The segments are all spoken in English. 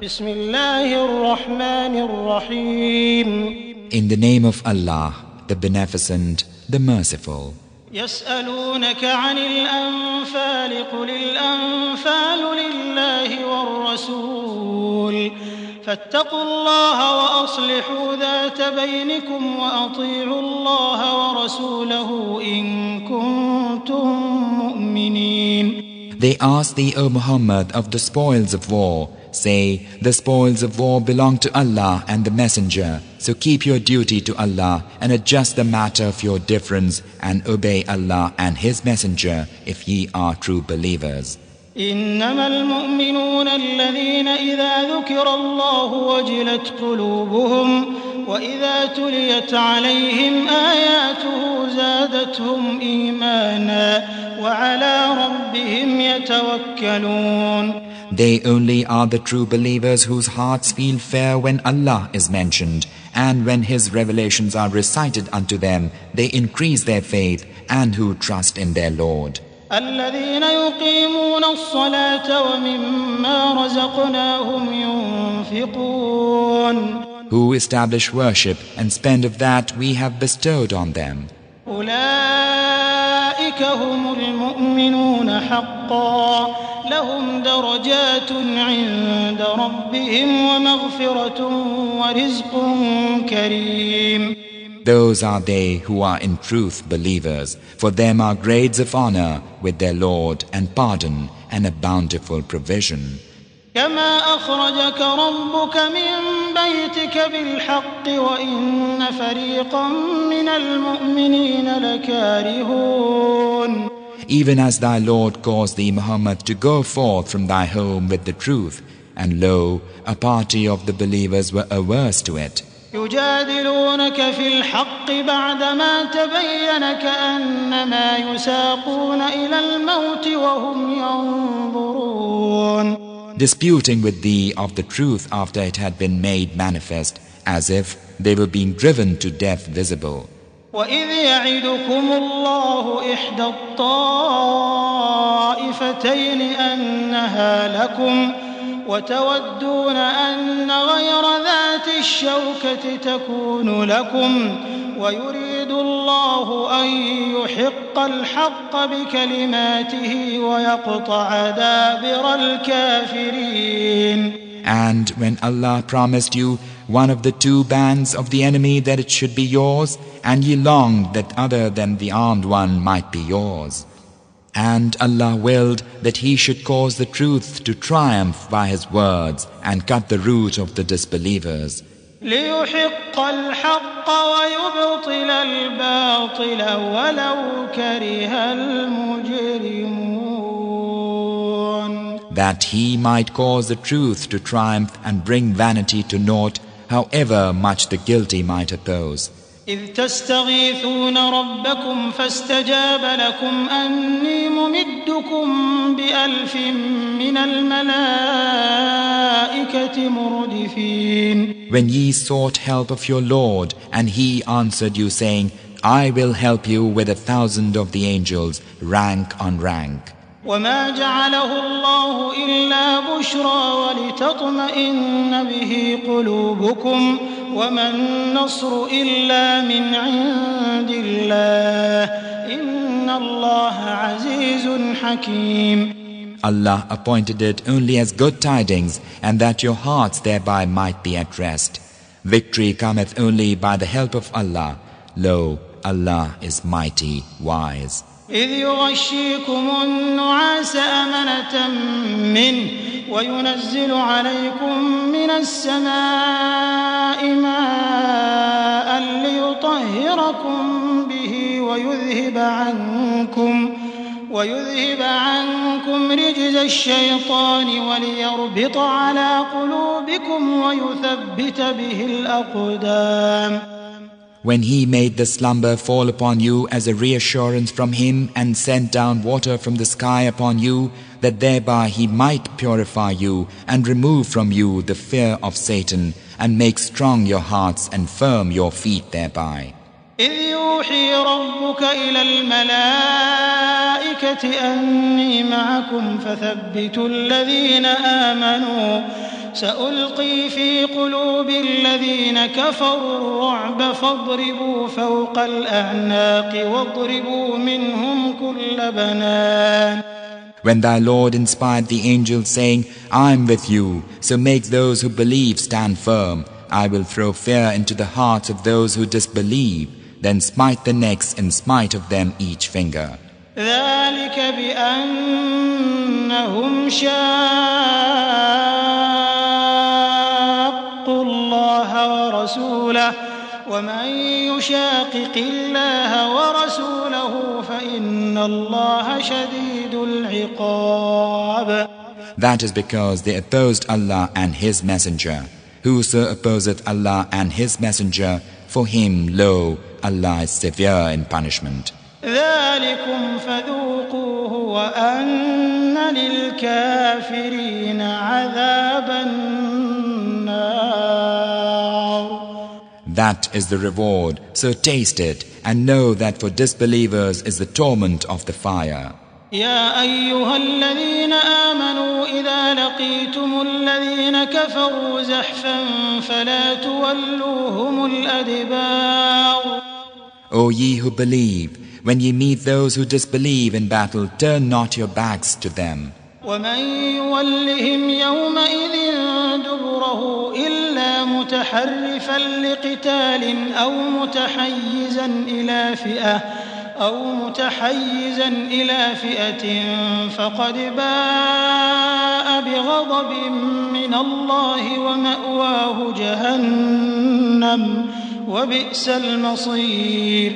Bismillahir-Rahmanir-Rahim. In the name of Allah, the Beneficent, the Merciful. يسألونك عن الأنفال قل الأنفال لله والرسول فاتقوا الله وأصلحوا ذات بينكم وأطيعوا الله ورسوله إن كنتم مؤمنين. They ask thee, O Muhammad, of the spoils of war. Say, the spoils of war belong to Allah and the Messenger. So keep your duty to Allah and adjust the matter of your difference and obey Allah and His Messenger if ye are true believers. إنما المؤمنون الذين إذا ذكر الله وجلت قلوبهم وإذا تليت عليهم آياته زادتهم إيمانا وعلى ربهم يتوكلون. They only are the true believers whose hearts feel fear when Allah is mentioned, and when His revelations are recited unto them, they increase their faith, and who trust in their Lord. الذين يقيمون الصلاة ومما رزقناهم ينفقون. Who establish worship and spend of that we have bestowed on them. أولئك هم المؤمنون حقا لهم درجات عند ربهم ومغفرة ورزق كريم. Those are they who are in truth believers. For them are grades of honor with their Lord and pardon and a bountiful provision. كما أخرجك ربك من بيتك بالحق وإن فريقا من المؤمنين لكارهون. Even as thy Lord caused thee, Muhammad, to go forth from thy home with the truth, and lo, a party of the believers were averse to it. يجادلونك في الحق بعدما تبين كأنما يساقون إلى الموت وهم ينظرون. Disputing with thee of the truth after it had been made manifest, as if they were being driven to death visible. وإذ يعدكم الله إحدى الطائفتين أنها لكم وتودون أن غير ذات الشوكة تكون لكم ويريد الله أن يحق الحق بكلماته ويقطع دابر الكافرين. And when Allah promised you one of the two bands of the enemy that it should be yours, and ye longed that other than the armed one might be yours. And Allah willed that He should cause the truth to triumph by His words and cut the root of the disbelievers. ليحق الحق ويبطل الباطل ولو كره المجرمون. That He might cause the truth to triumph and bring vanity to naught, however much the guilty might oppose. إذ تستغيثون ربكم فاستجاب لكم أني ممدكم بألف من الملائكة مردفين. When ye sought help of your Lord, and He answered you saying, I will help you with 1,000 of the angels, rank on rank. وما جعله الله إلا بشرى ولتطمئن به قلوبكم وما النصر إلا من عند الله إن الله عزيز حكيم. Allah appointed it only as good tidings, and that your hearts thereby might be at rest. Victory cometh only by the help of Allah. Lo, Allah is mighty, wise. إذ يغشيكم النعاس أمنة منه وينزل عليكم من السماء ماء ليطهركم به ويذهب عنكم رجز الشيطان وليربط على قلوبكم ويثبت به الأقدام. When He made the slumber fall upon you as a reassurance from Him and sent down water from the sky upon you, that thereby He might purify you and remove from you the fear of Satan and make strong your hearts and firm your feet thereby. إذ يوحي ربك إلى الملائكة أني معكم فثبتوا الذين آمنوا سألقي في قلوب الذين كفروا الرعب فاضربوا فوق الأعناق واضربوا منهم كل بنان. When thy Lord inspired the angels, saying, I am with you, so make those who believe stand firm. I will throw fear into the hearts of those who disbelieve, then smite the necks and smite of them each finger. ذلك بأنهم شاقوا الله ورسوله ومن يشاقق الله ورسوله فإن الله شديد العقاب. That is because they opposed Allah and His Messenger. Whoso opposeth Allah and His Messenger, for him, lo, Allah is severe in punishment. ذلكم فذوقوه وأن للكافرين عذاب النار. That is the reward, so taste it, and know that for disbelievers is the torment of the fire. يا أيها الذين آمنوا إذا لقيتم الذين كفروا زحفا فلا تولوهم الأدبار. O ye who believe, when ye meet those who disbelieve in battle, turn not your backs to them. ومن يولهم يومئذ دبره إلا متحرفا لقتال أو متحيزا إلى فئة فقد باء بغضب من الله ومأواه جهنم وبئس المصير.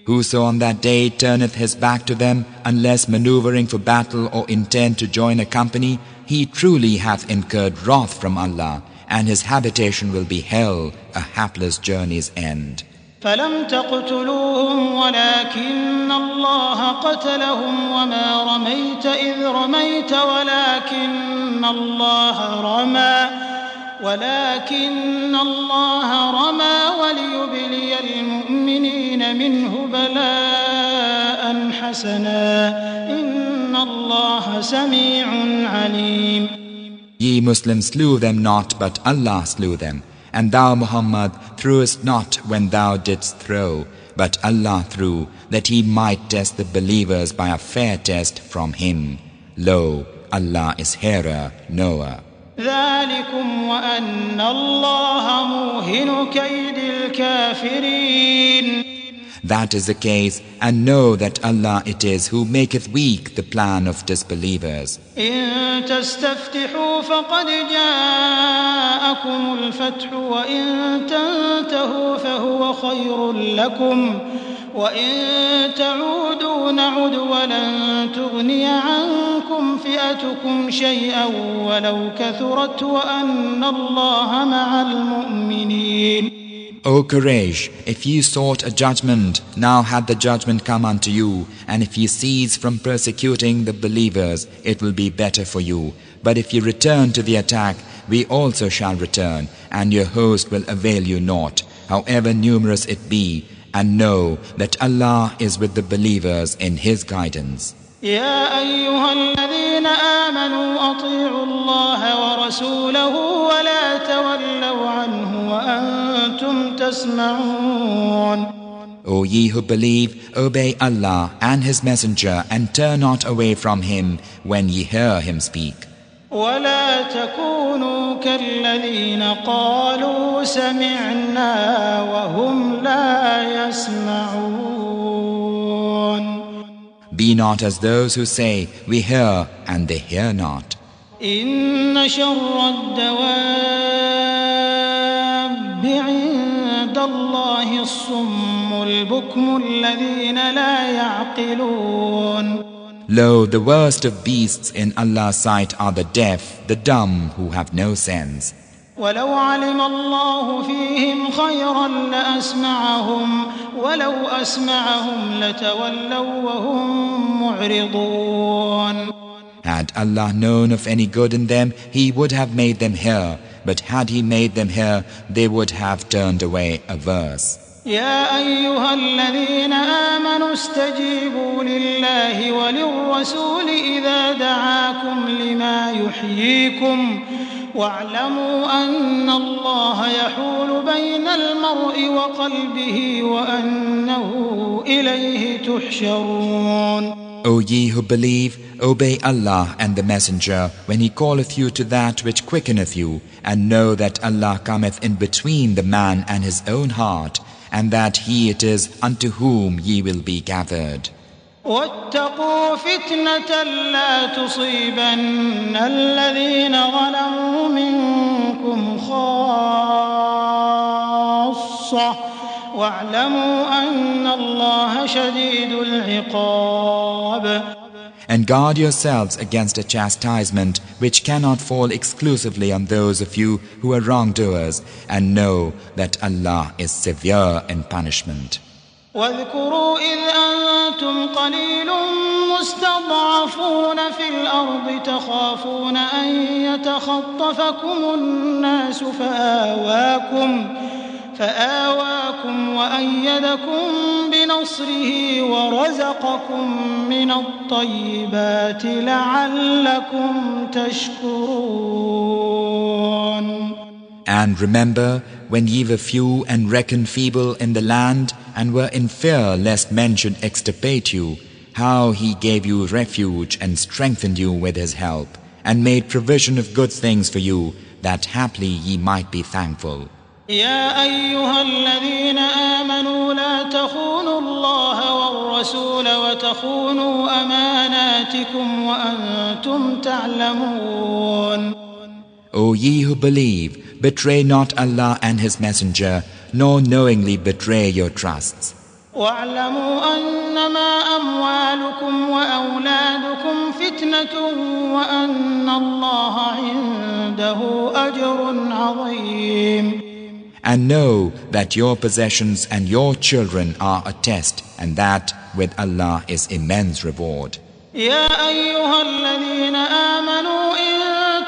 Whoso on that day turneth his back to them, unless maneuvering for battle or intent to join a company, he truly hath incurred wrath from Allah, and his habitation will be hell, a hapless journey's end. فلم تقتلوهم ولكن الله قتلهم وما رميت إذ رميت ولكن الله رمى وليبلي المؤمنين منه بلاء حسنا إن الله سميع عليم. Ye Muslims slew them not, but Allah slew them. And thou, Muhammad, threwest not when thou didst throw, but Allah threw, that He might test the believers by a fair test from Him. Lo, Allah is hearer, knower. ذلكم وأن الله موهن كيد الكافرين. That is the case, and know that Allah it is who maketh weak the plan of disbelievers. إن تستفتحوا فقد جاءكم الفتح وإن تنتهوا فهو خير لكم وإن تعودوا نعد ولن تغني عنكم فئتكم شيئا ولو كثرت وأن الله مع المؤمنين. O courage, if ye sought a judgment, now had the judgment come unto you, and if ye cease from persecuting the believers, it will be better for you. But if ye return to the attack, we also shall return, and your host will avail you naught, however numerous it be, and know that Allah is with the believers in His guidance. يا أيها الذين آمنوا أطيعوا الله ورسوله ولا تولوا عنه وأنتم تسمعون. O ye who believe, obey Allah and His Messenger and turn not away from Him when ye hear Him speak. ولا تكونوا كالذين قالوا سمعنا وهم لا يسمعون. Be not as those who say, we hear, and they hear not. إن شر الدواب عند الله الصم البكم الذين لا يعقلون. Lo, the worst of beasts in Allah's sight are the deaf, the dumb, who have no sense. ولو علم الله فيهم خيرا لأسمعهم ولو أسمعهم لتولوا وهم معرضون. Had Allah known of any good in them, He would have made them hear, but had He made them hear, they would have turned away averse. يا أيها الذين آمنوا استجيبوا لله وللرسول إذا دعاكم لما يحييكم واعلموا أن الله يحول بين المرء وقلبه وأنه إليه تحشرون. O ye who believe, obey Allah and the Messenger when he calleth you to that which quickeneth you, and know that Allah cometh in between the man and his own heart, and that He it is unto whom ye will be gathered. واتقوا فتنة لا تصيبن الذين ظلموا منكم خاصة واعلموا أن الله شديد العقاب. And guard yourselves against a chastisement which cannot fall exclusively on those of you who are wrongdoers, and know that Allah is severe in punishment. واذكروا إذ أنتم قليل مستضعفون في الأرض تخافون أن يتخطفكم الناس فآواكم وأيدكم بنصره ورزقكم من الطيبات لعلكم تشكرون. And remember when ye were few and reckoned feeble in the land, and were in fear lest men should extirpate you, how He gave you refuge and strengthened you with His help, and made provision of good things for you, that haply ye might be thankful. يا أيها الذين آمنوا لا تخونوا الله والرسول وتخونوا أماناتكم وأنتم تعلمون. O ye who believe, betray not Allah and His Messenger, nor knowingly betray your trusts. واعلموا أنما أموالكم وأولادكم فتنة وأن الله عنده أجر عظيم. And know that your possessions and your children are a test, and that with Allah is immense reward. يا أيها الذين آمنوا إن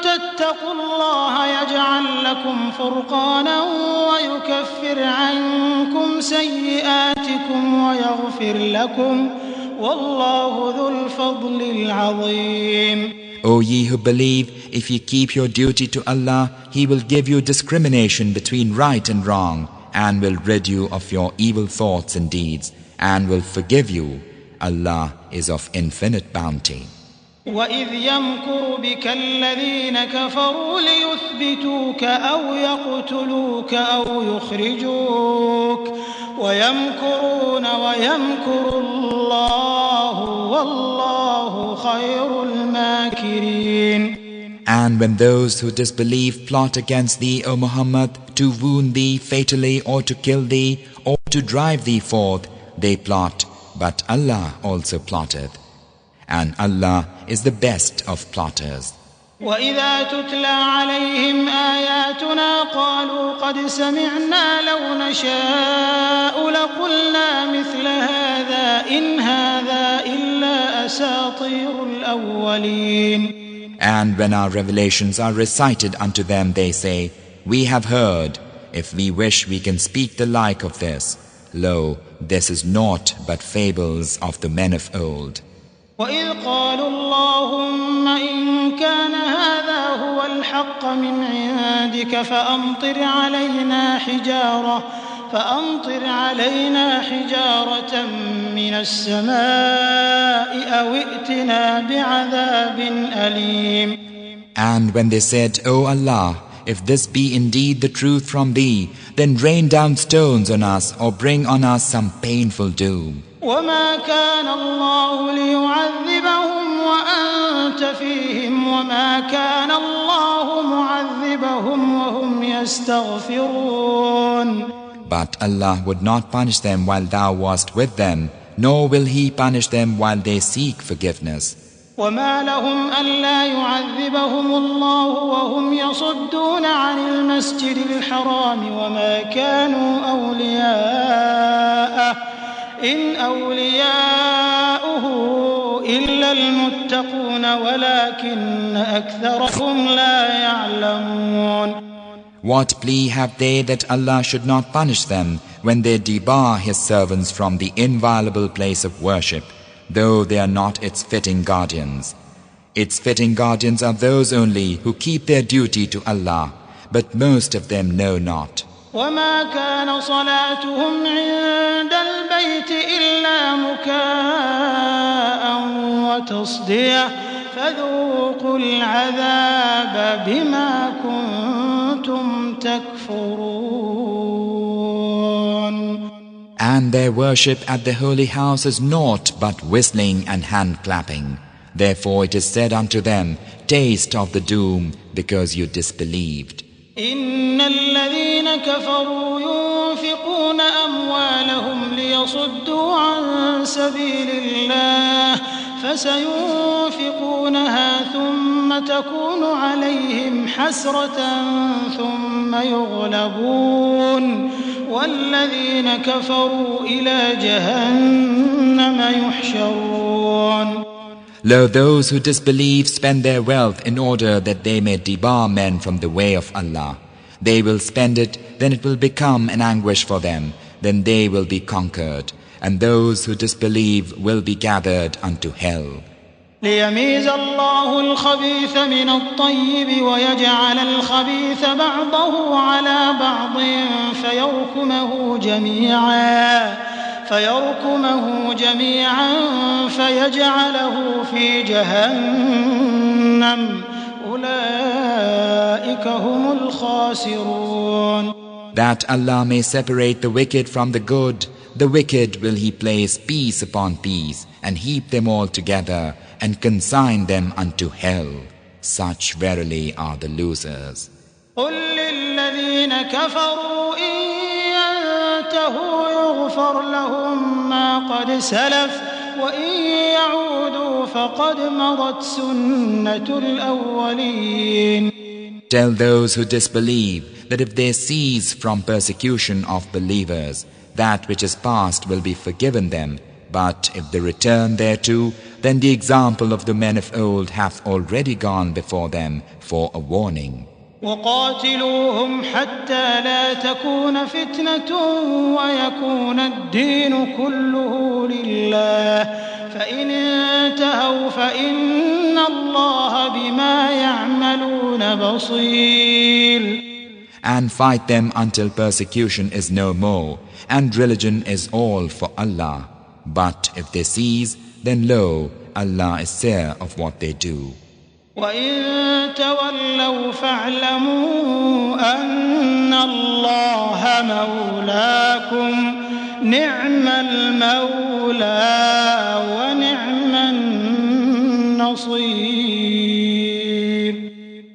تتقوا الله يجعل لكم فرقانا ويكفر عنكم سيئاتكم ويغفر لكم والله ذو الفضل العظيم. O ye who believe, if ye keep your duty to Allah, He will give you discrimination between right and wrong, and will rid you of your evil thoughts and deeds, and will forgive you. Allah is of infinite bounty. وَإِذْ يَمْكُرُ بِكَ الَّذِينَ كَفَرُوا لِيُثْبِتُوكَ أَوْ يَقْتُلُوكَ أَوْ يُخْرِجُوكَ وَيَمْكُرُونَ وَيَمْكُرُ اللَّهُ وَاللَّهُ خَيْرُ الْمَاكِرِينَ. And when those who disbelieve plot against thee, O Muhammad, to wound thee fatally, or to kill thee, or to drive thee forth, they plot, but Allah also plotteth. And Allah is the best of plotters. وَإِذَا تُتْلَى عَلَيْهِمْ آيَاتُنَا قَالُوا قَدْ سَمِعْنَا لَوْ نَشَاءُ لَقُلْنَا مِثْلَ هَذَا إِنْ هَذَا إِلَّا أَسَاطِيرُ الْأَوَّلِينَ. And when our revelations are recited unto them, they say, We have heard. If we wish, we can speak the like of this. Lo, this is naught but fables of the men of old. وَإِذْ قَالُوا اللَّهُمَّ إِنْ كَانَ هَذَا هُوَ الْحَقَّ مِنْ عِنْدِكَ فَأَمْطِرْ عَلَيْنَا حِجَارَةً مِنَ السَّمَاءِ أَوْ ائْتِنَا بِعَذَابٍ أَلِيمٍ. And when they said, O Allah, if this be indeed the truth from Thee, then rain down stones on us, or bring on us some painful doom. وَمَا كَانَ اللَّهُ لِيُعَذِّبَهُمْ وَأَنْتَ فِيهِمْ وَمَا كَانَ اللَّهُ مُعَذِّبَهُمْ وَهُمْ يَسْتَغْفِرُونَ. But Allah would not punish them while thou wast with them, nor will He punish them while they seek forgiveness. وَمَا لَهُمْ أَلَّا يُعَذِّبَهُمُ اللَّهُ وَهُمْ يَصُدُّونَ عَنِ الْمَسْجِدِ الْحَرَامِ وَمَا كَانُوا أَوْلِيَاءَهُ إِنْ أَوْلِيَاؤُهُ إِلَّا الْمُتَّقُونَ وَلَكِنَّ أَكْثَرَهُمْ لَا يَعْلَمُونَ. What plea have they that Allah should not punish them when they debar His servants from the inviolable place of worship, though they are not its fitting guardians? Its fitting guardians are those only who keep their duty to Allah, but most of them know not. وما كان صلاتهم عند البيت إلا مكاء وتصدية فذوقوا العذاب بما كنتم تكفرون. And their worship at the holy house is naught but whistling and hand-clapping. Therefore it is said unto them, taste of the doom because you disbelieved. إن الذين كفروا ينفقون أموالهم ليصدوا عن سبيل الله فسينفقونها ثم تكون عليهم حسرة ثم يغلبون والذين كفروا إلى جهنم يحشرون. Lo, those who disbelieve spend their wealth in order that they may debar men from the way of Allah. They will spend it, then it will become an anguish for them, then they will be conquered, and those who disbelieve will be gathered unto hell. ليميز الله الخبيث من الطيب ويجعل الخبيث بعضه على بعض فيركمه جميعا فيجعله في جهنم أولئك هم الخاسرون. That Allah may separate the wicked from the good, the wicked will He place piece upon piece and heap them all together and consign them unto hell. Such verily are the losers. قل للذين كفروا إن ينتهوا يغفر لهم ما قد سلف وإن يعودوا فقد مضت سنة الأولين. Tell those who disbelieve that if they cease from persecution of believers, that which is past will be forgiven them, but if they return thereto, then the example of the men of old hath already gone before them for a warning. وقاتلوهم حتى لا تكون فتنة ويكون الدين كله لله فإن انتهوا فإن الله بما يعملون بصير. And fight them until persecution is no more, and religion is all for Allah. But if they cease, then lo, Allah is seer of what they do. وإن تولوا فاعلموا أن الله مولاكم نعم المولى ونعم النصير.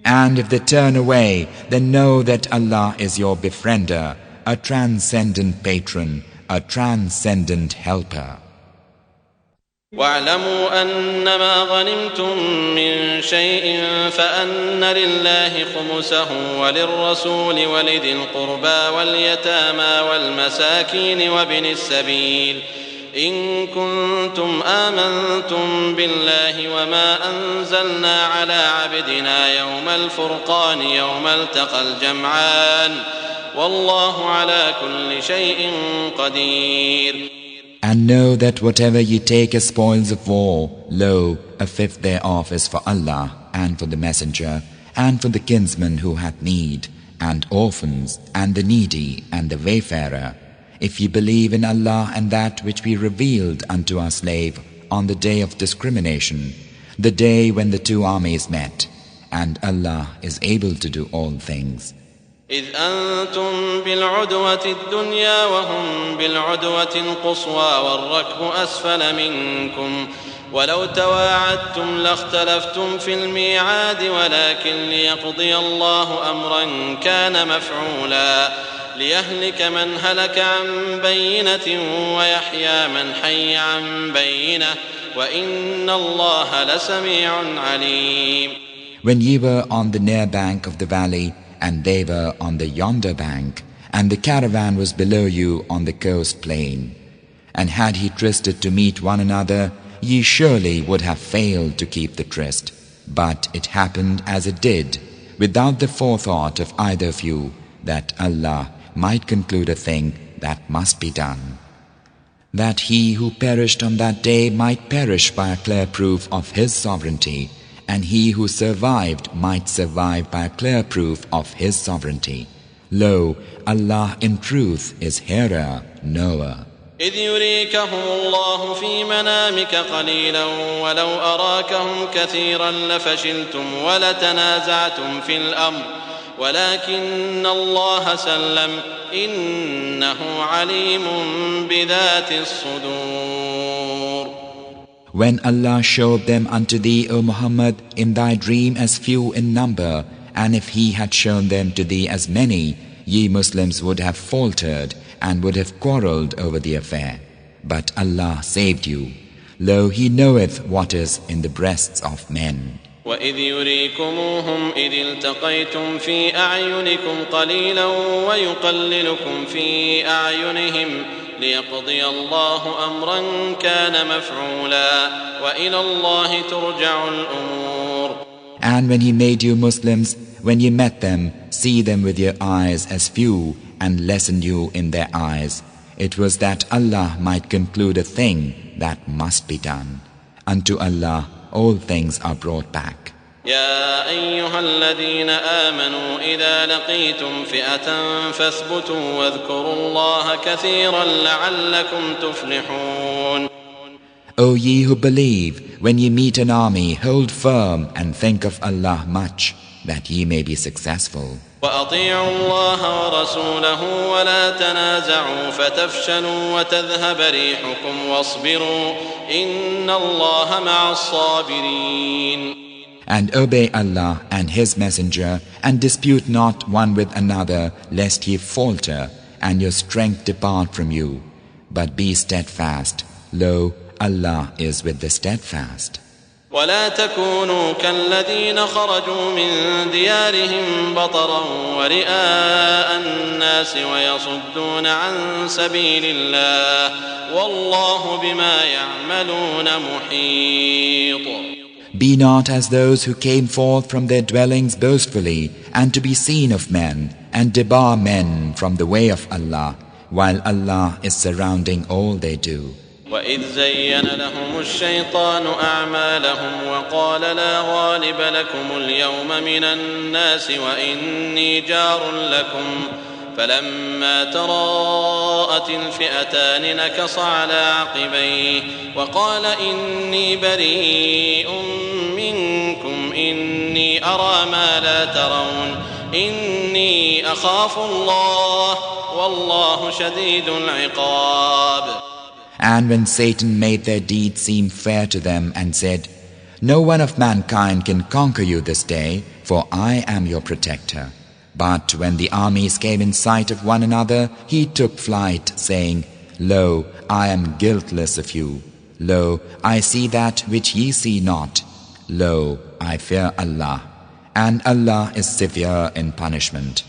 And if they turn away, then know that Allah is your befriender, a transcendent patron, a transcendent helper. واعلموا أنما غنمتم من شيء فأن لله خمسه وللرسول ولذي القربى واليتامى والمساكين وابن السبيل إن كنتم آمنتم بالله وما أنزلنا على عبدنا يوم الفرقان يوم التقى الجمعان والله على كل شيء قدير. And know that whatever ye take as spoils of war, lo, a fifth thereof is for Allah, and for the messenger, and for the kinsman who hath need, and orphans, and the needy, and the wayfarer, if ye believe in Allah and that which we revealed unto our slave on the day of discrimination, the day when the two armies met, and Allah is able to do all things. إذ أنتم بالعدوة الدنيا وهم بالعدوة القصوى والركب أسفل منكم ولو تواعدتم لاختلفتم في الميعاد ولكن ليقضي الله أمرا كان مفعولا ليهلك من هلك عن بينة ويحيى من حي عن بينة وإن الله لسميع عليم. When ye were on the near bank of the valley, and they were on the yonder bank, and the caravan was below you on the coast plain. And had he trysted to meet one another, ye surely would have failed to keep the tryst. But it happened as it did, without the forethought of either of you, that Allah might conclude a thing that must be done. That he who perished on that day might perish by a clear proof of his sovereignty, and he who survived might survive by a clear proof of his sovereignty. Lo, Allah in truth is hearer, knower. إذ يريكهم الله في منامك قليلا ولو أراكهم كثيرا لفشلتم ولتنازعتم في الأمر ولكن الله سلم إنه عليم بذات الصدور. When Allah showed them unto thee, O Muhammad, in thy dream as few in number, and if He had shown them to thee as many, ye Muslims would have faltered and would have quarrelled over the affair. But Allah saved you. Lo, He knoweth what is in the breasts of men. وَإِذْ يُرِيكُمُوهُمْ إِذِ الْتَقَيْتُمْ فِي أَعْيُنِكُمْ قَلِيلًا وَيُقَلِّلُكُمْ فِي أَعْيُنِهِمْ لِيَقْضِيَ اللَّهُ أَمْرًا كَانَ مَفْعُولًا وَإِلَى اللَّهِ تُرْجَعُ الْأُمُورُ. And when He made you Muslims, when you met them, see them with your eyes as few and lessened you in their eyes, it was that Allah might conclude a thing that must be done. Unto Allah all things are brought back. يا أيها الذين آمنوا إذا لقيتم فئة فاثبتوا واذكروا الله كثيرا لعلكم تفلحون. O ye who believe, when ye meet an army, hold firm and think of Allah much, that ye may be successful. وأطيعوا الله ورسوله ولا تنازعوا فتفشلوا وتذهب ريحكم واصبروا إن الله مع الصابرين. And obey Allah and His Messenger, and dispute not one with another, lest ye falter, and your strength depart from you. But be steadfast. Lo, Allah is with the steadfast. ولا تكونوا كالذين خرجوا من ديارهم بطرا ورئاء الناس ويصدون عن سبيل الله والله بما يعملون محيط. Be not as those who came forth from their dwellings boastfully, and to be seen of men, and debar men from the way of Allah, while Allah is surrounding all they do. وإذ زين لهم الشيطان أعمالهم وقال لا غالب لكم اليوم من الناس وإني جار لكم فلما تراءت الفئتان نكص على عقبيه وقال إني بريء منكم إني أرى ما لا ترون إني أخاف الله والله شديد العقاب. And when Satan made their deeds seem fair to them and said, No one of mankind can conquer you this day, for I am your protector. But when the armies came in sight of one another, he took flight, saying, Lo, I am guiltless of you. Lo, I see that which ye see not. Lo, I fear Allah. And Allah is severe in punishment.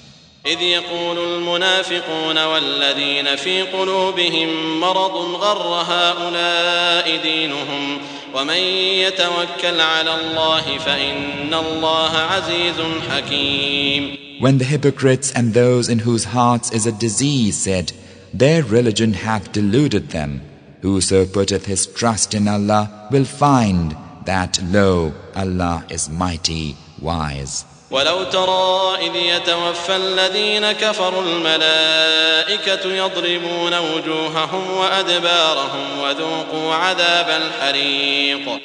إذ يقول المنافقون والذين في قلوبهم مرض غر هؤلاء دينهم ومن يتوكل على الله فإن الله عزيز حكيم. When the hypocrites and those in whose hearts is a disease said, Their religion hath deluded them. Whoso putteth his trust in Allah will find that, lo, Allah is mighty, wise. ولو ترى إذ يتوفى الذين كفروا الملائكة يضربون وجوههم وأدبارهم وذوقوا عذاب الحريق.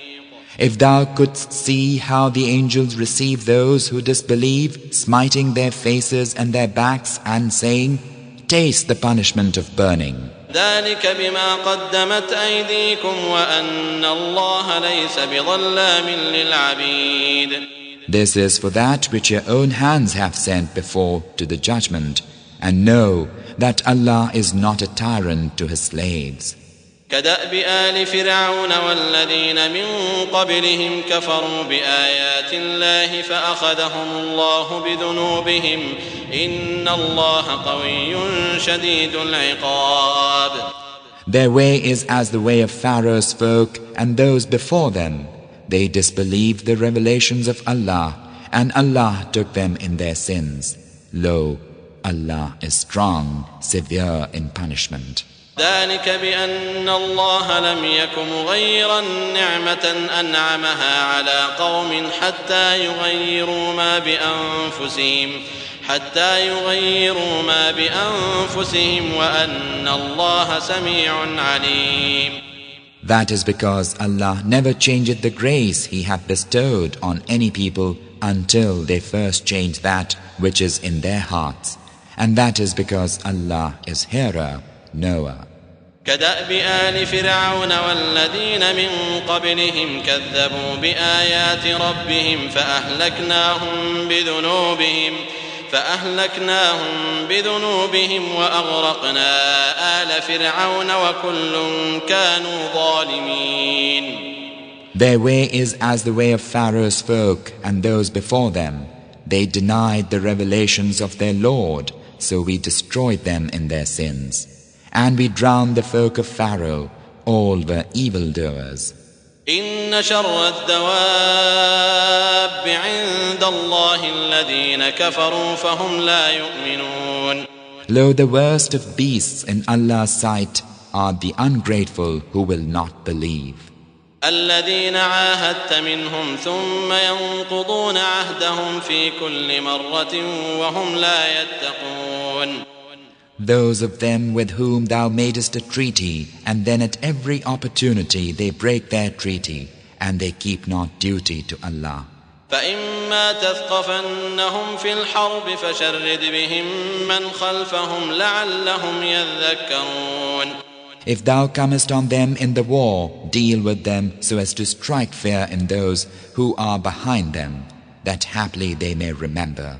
If thou couldst see how the angels receive those who disbelieve, smiting their faces and their backs and saying, Taste the punishment of burning. ذلك بما قدمت أيديكم وأن الله ليس بظلام للعبيد. This is for that which your own hands have sent before to the judgment, and know that Allah is not a tyrant to His slaves. كدأب آل فرعون والذين من قبلهم كفروا بآيات الله فأخذهم الله بذنوبهم إن الله قوي شديد العقاب. Their way is as the way of Pharaoh's folk and those before them. They disbelieved the revelations of Allah, and Allah took them in their sins. Lo, Allah is strong, severe in punishment. ذلك بأن الله لم يك مغيرا نعمة أنعمها على قوم حتى يغيروا ما بأنفسهم وأن الله سميع عليم. That is because Allah never changeth the grace He hath bestowed on any people until they first change that which is in their hearts. And that is because Allah is hearer, knower. كدأب آل فرعون والذين من قبلهم كذبوا بآيات ربهم فأهلكناهم بذنوبهم وأغرقنا آل فرعون وكل كانوا ظالمين. Their way is as the way of Pharaoh's folk and those before them. They denied the revelations of their Lord, so we destroyed them in their sins. And we drowned the folk of Pharaoh, all were evildoers. إن شر الدواب عند الله الذين كفروا فهم لا يؤمنون. Lo, the worst of beasts in Allah's sight are the ungrateful who will not believe. الذين عاهدت منهم ثم ينقضون عهدهم في كل مرة وهم لا يتقون. Those of them with whom thou madest a treaty, and then at every opportunity they break their treaty, and they keep not duty to Allah. فإما تثقفنهم في الحرب فشرد بهم من خلفهم لعلهم يذكرون. If thou comest on them in the war, deal with them so as to strike fear in those who are behind them, that haply they may remember.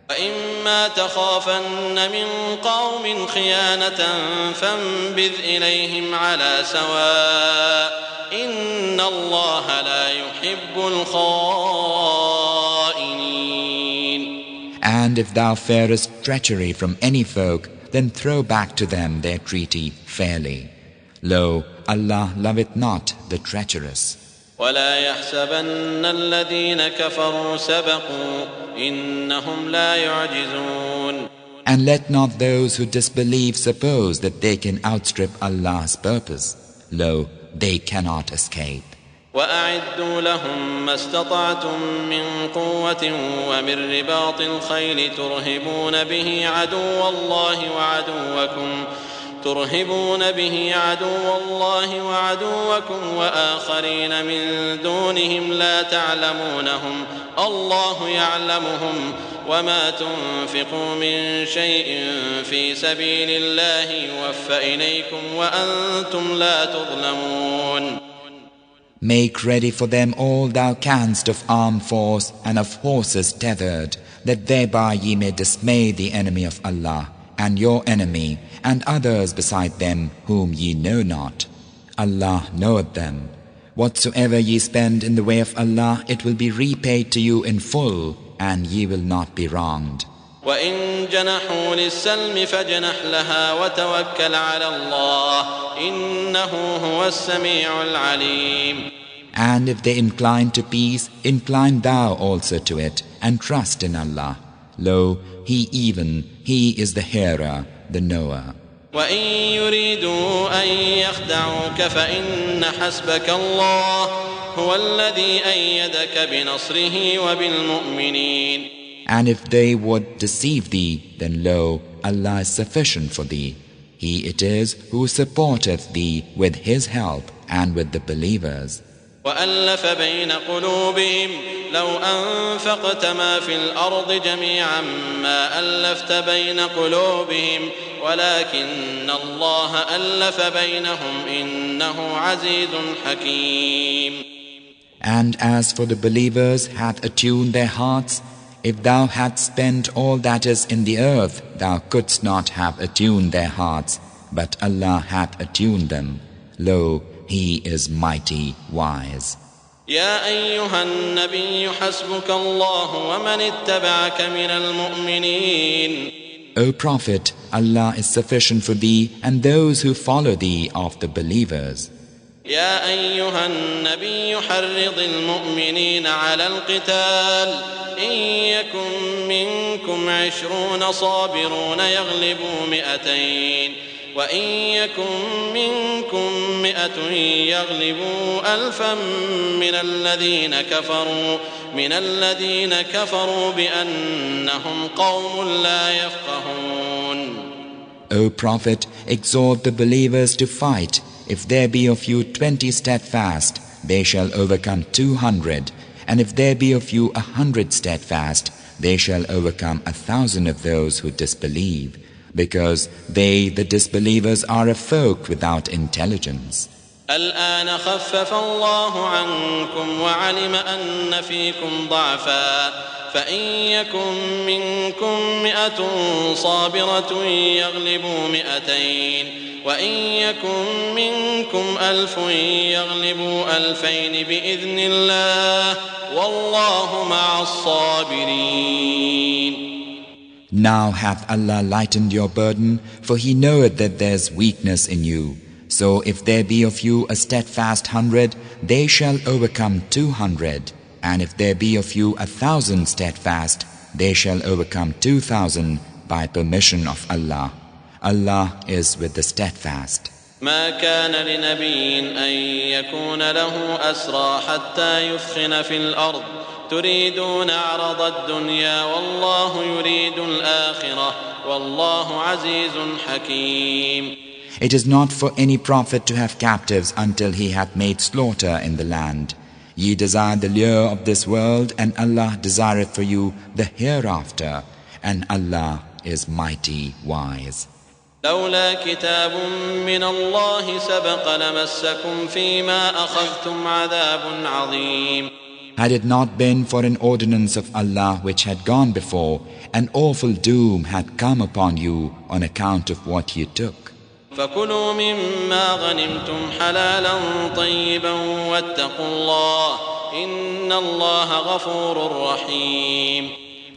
وإما تخافن من قوم خيانة فانبذ إليهم على سواء إن الله لا يحب الخائنين. And if thou fearest treachery from any folk, then throw back to them their treaty fairly. Lo, Allah loveth not the treacherous. ولا يحسبن الذين كفروا سبقوا إنهم لا يعجزون. And let not those who disbelieve suppose that they can outstrip Allah's purpose. Lo, they cannot escape. وأعدوا لهم ما استطعتم من قوة ومن رباط الخيل ترهبون به عدو الله وعدوكم وآخرين من دونهم لا تعلمونهم الله يعلمهم وما تنفقوا من شيء في سبيل الله يوفى إليكم وأنتم لا تظلمون. Make ready for them all thou canst of armed force and of horses tethered, that thereby ye may dismay the enemy of Allah, and your enemy, and others beside them whom ye know not. Allah knoweth them. Whatsoever ye spend in the way of Allah, it will be repaid to you in full, and ye will not be wronged. وَإِن جَنَحُوا لِلسَّلْمِ فَاجْنَحْ لَهَا وَتَوَكَّلْ عَلَى اللَّهِ إِنَّهُ هُوَ السَّمِيعُ الْعَلِيمُ. And if they incline to peace, incline thou also to it, and trust in Allah. Lo, He is the hearer, the knower. وَإِن يُرِيدُوا أَن يَخْدَعُوكَ فَإِنَّ حَسْبَكَ اللَّهُ هُوَ الَّذِي أَيَّدَكَ بِنَصْرِهِ وَبِالْمُؤْمِنِينَ. And if they would deceive thee, then lo, Allah is sufficient for thee. He it is who supporteth thee with His help and with the believers. وَأَلَّفَ بَيْنَ قُلُوبِهِمْ لَوْ أَنفَقْتَ مَا فِي الْأَرْضِ جَمِيعًا مَا أَلَّفْتَ بَيْنَ قُلُوبِهِمْ وَلَكِنَّ اللَّهَ أَلَّفَ بَيْنَهُمْ إِنَّهُ عَزِيزٌ حَكِيمٌ. And as for the believers hath attuned their hearts, if thou hadst spent all that is in the earth, thou couldst not have attuned their hearts, but Allah hath attuned them. Lo, He is mighty wise. يا أيها النبي حسبك الله ومن اتبعك من المؤمنين. O Prophet, Allah is sufficient for thee and those who follow thee of the believers. يا أيها النبي حرض المؤمنين على القتال إن يكن منكم 20 صابرون يغلبوا 200 وإن يكن منكم 100 يغلبوا 1000 من الذين كفروا بأنهم قوم لا يفقهون. O Prophet, exhort the believers to fight. If there be of you 20 steadfast, they shall overcome 200. And if there be of you 100 steadfast, they shall overcome 1,000 of those who disbelieve, because they, the disbelievers, are a folk without intelligence. الآن خفف الله عنكم وعلم أن فيكم ضعفا فإن يكن منكم 100 صابرة يغلبوا 200 وإن يكن منكم 1000 يغلبوا 2000 بإذن الله والله مع الصابرين. Now hath Allah lightened your burden, for He knoweth that there's weakness in you. So if there be of you a steadfast 100, they shall overcome 200. And if there be of you 1,000 steadfast, they shall overcome 2,000 by permission of Allah. Allah is with the steadfast. ما كان لنبي أن يكون له أسرى حتى يثخن في الأرض تريدون عرض الدنيا والله يريد الآخرة والله عزيز حكيم. It is not for any prophet to have captives until he hath made slaughter in the land. Ye desire the lure of this world, and Allah desireth for you the hereafter, and Allah is mighty wise. لولا كتاب من الله سبق لمسكم فيما أخذتم عذاب عظيم. Had it not been for an ordinance of Allah which had gone before, an awful doom had come upon you on account of what you took. فكلوا مما غنمتم حلالا طيبا واتقوا الله إن الله غفور رحيم.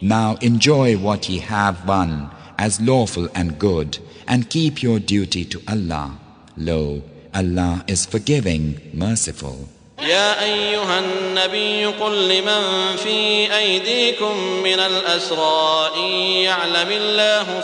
Now enjoy what ye have won as lawful and good, and keep your duty to Allah. Lo, Allah is forgiving, merciful. يا أيها النبي قل لمن في أيديكم من الأسرى إن يعلم الله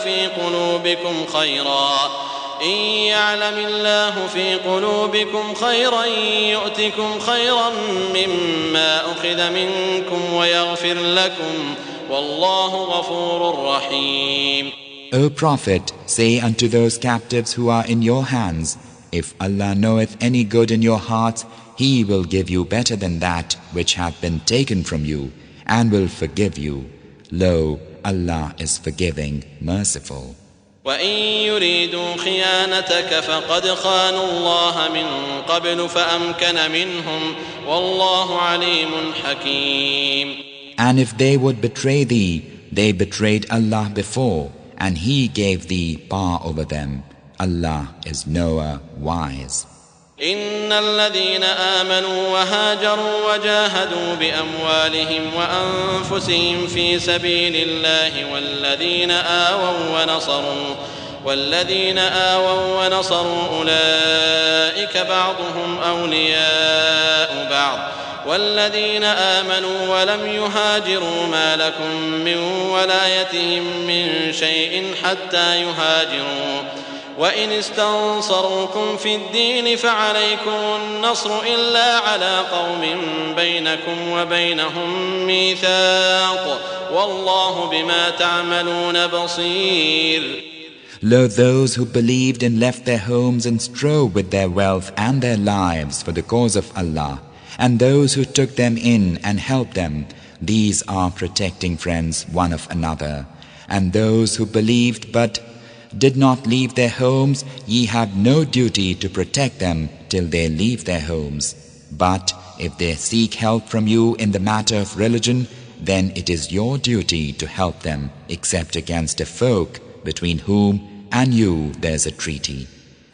في قلوبكم خيرا يؤتكم خيرا مما أخذ منكم ويغفر لكم والله غفور رحيم. O Prophet, say unto those captives who are in your hands, if Allah knoweth any good in your hearts, He will give you better than that which hath been taken from you, and will forgive you. Lo, Allah is forgiving, merciful. وإن يريدوا خيانتك فقد خانوا الله من قبل فأمكن منهم والله عليم حكيم. And if they would betray thee, they betrayed Allah before, and He gave thee power over them. Allah is knower, wise. إن الذين آمنوا وهاجروا وجاهدوا بأموالهم وأنفسهم في سبيل الله والذين آووا ونصروا أولئك بعضهم أولياء بعض والذين آمنوا ولم يهاجروا ما لكم من ولايتهم من شيء حتى يهاجروا وإن استنصروكم في الدين فعليكم النصر إلا على قوم بينكم وبينهم ميثاق والله بما تعملون بصير. Lo, those who believed and left their homes and strove with their wealth and their lives for the cause of Allah, and those who took them in and helped them, these are protecting friends one of another. And those who believed but did not leave their homes, ye have no duty to protect them till they leave their homes. But if they seek help from you in the matter of religion, then it is your duty to help them, except against a folk between whom and you there's a treaty.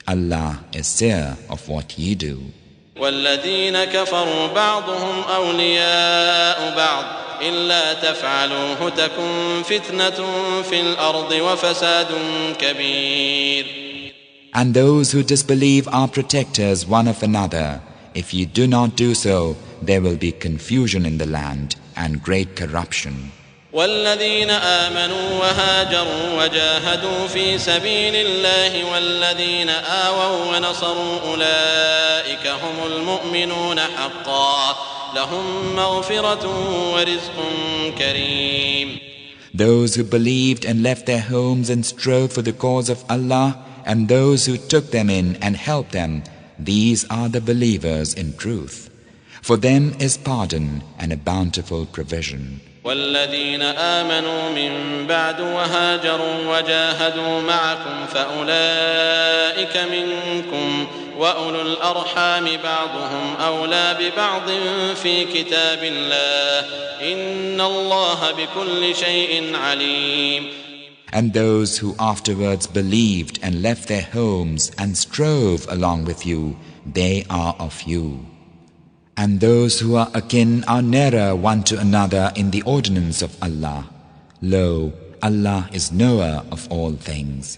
Allah is seer of what ye do. والذين كفروا بعضهم أولياء بعض إلا تفعلوه تكن فتنة في الأرض وفساد كبير. And those who disbelieve are protectors one of another. If you do not do so, there will be confusion in the land and great corruption. والذين آمنوا وهاجروا وجاهدوا في سبيل الله والذين آووا ونصروا أولئك هم المؤمنون حقا لهم مغفرة ورزق كريم. Those who believed and left their homes and strove for the cause of Allah, and those who took them in and helped them, these are the believers in truth. For them is pardon and a bountiful provision. والذين آمنوا من بعد وهاجروا وجاهدوا معكم فأولئك منكم وأولو الأرحام بعضهم أولى ببعض في كتاب الله إن الله بكل شيء عليم. And those who afterwards believed and left their homes and strove along with you, they are of you. And those who are akin are nearer one to another in the ordinance of Allah. Lo, Allah is knower of all things.